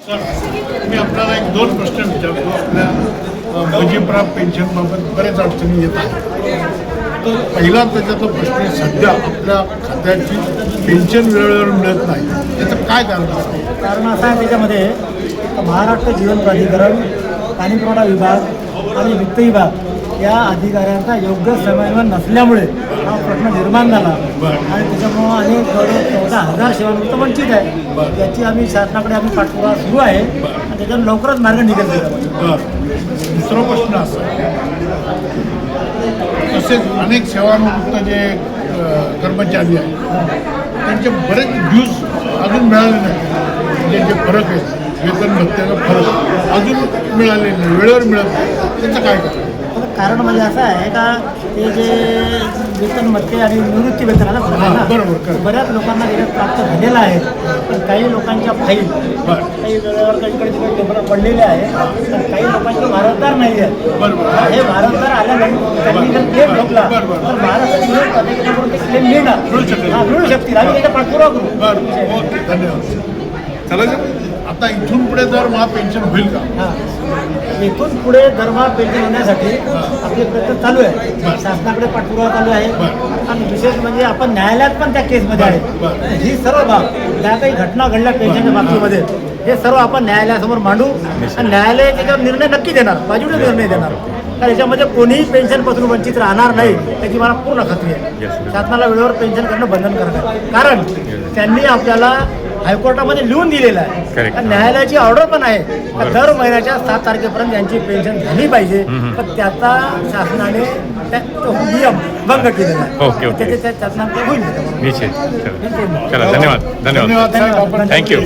Sir, मी आपल्याला एक दोन प्रश्न विचारतो. आपल्या मुजीबराव पेन्शनबाबत बरेच अडचणी येत आहेत. तर पहिला त्याच्यातला प्रश्न आहे, सध्या आपल्या खात्याची पेन्शन वेळेवर मिळत नाही, त्याचं काय कारण असतं? कारण असं आहे त्याच्यामध्ये महाराष्ट्र जीवन प्राधिकरण, पाणीपुरवठा विभाग आणि वित्त विभाग या अधिकाऱ्यांचा योग्य समन्वय नसल्यामुळे हा प्रश्न निर्माण झाला आणि त्याच्यामुळं अनेक 14,000 सेवानिवृत्त वंचित आहे. याची आम्ही शासनाकडे पाठपुरावा सुरू आहे आणि त्याच्यावर लवकरच मार्ग निघेल. दुसरा प्रश्न असा आहे, तसेच अनेक सेवानिवृत्त जे कर्मचारी आहेत त्यांचे बरेच ड्यूज अजून मिळाले नाही. म्हणजे जे फरक आहे, वेतन भत्त्याचा फरक अजून मिळाले नाही, वेळेवर मिळत नाही, त्याचं काय करतो? कारण म्हणजे असं आहे का ते जे वेतन भत्ते आणि निवृत्ती वेतन बरोबर बऱ्याच लोकांना त्याच्यात प्राप्त झालेलं आहे. पण काही लोकांच्या फाईल काही वेळेवर काही तिकडे पडलेल्या आहेत. पण काही लोकांचे वारसदार नाही आहेत. हे वारसदार आल्यानंतर त्यांनी जर क्लेम ठोकला तर महाराष्ट्र ते क्लेम मिळू शकतील. आम्ही त्याचा पाठपुरावा करू. ओके, धन्यवाद. चला, आता इथून पुढे दरमहा पेन्शन होईल का? इथून पुढे दरमहा पेन्शन होण्यासाठी आपले प्रयत्न चालू आहे. शासनाकडे पाठपुरावा चालू आहे आणि विशेष म्हणजे आपण न्यायालयात पण त्या केसमध्ये आहे. ही सर्व बाब ज्या काही घटना घडल्या पेन्शनच्या बाबतीमध्ये हे सर्व आपण न्यायालयासमोर मांडू आणि न्यायालय त्याच्यावर निर्णय नक्की देणार, बाजूने निर्णय देणार. तर याच्यामध्ये कोणीही पेन्शनपासून वंचित राहणार नाही याची मला पूर्ण खात्री आहे. शासनाला वेळेवर पेन्शन करणं बंधनकारक आहे. कारण त्यांनी आपल्याला हायकोर्टामध्ये लिहून दिलेलं आहे. न्यायालयाची ऑर्डर पण आहे की दर महिन्याच्या 7 तारखेपर्यंत यांची पेन्शन झाली पाहिजे. पण त्याचा शासनाने तो नियम भंग केलेला आहे. त्याचे शासनाने होईल. निश्चित. चला, धन्यवाद. धन्यवाद. थँक्यू.